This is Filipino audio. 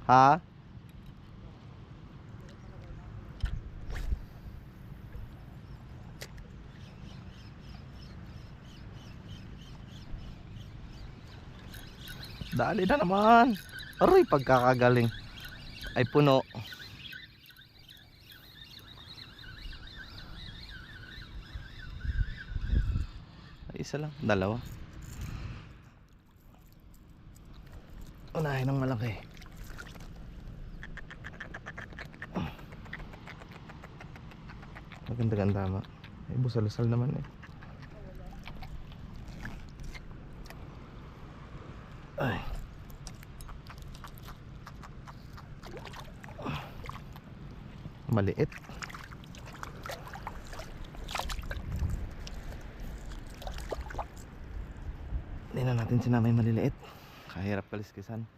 Ha? Dali na naman. Aray, pagkakagaling. Ay puno. Ay, isa lang, dalawa. Unahin ng malaki. Maganda-ganda tama. Ay, busal-usal naman eh. Ay. Maliit. Hindi na natin sinamay maliliit. Kahirap kaliskisan.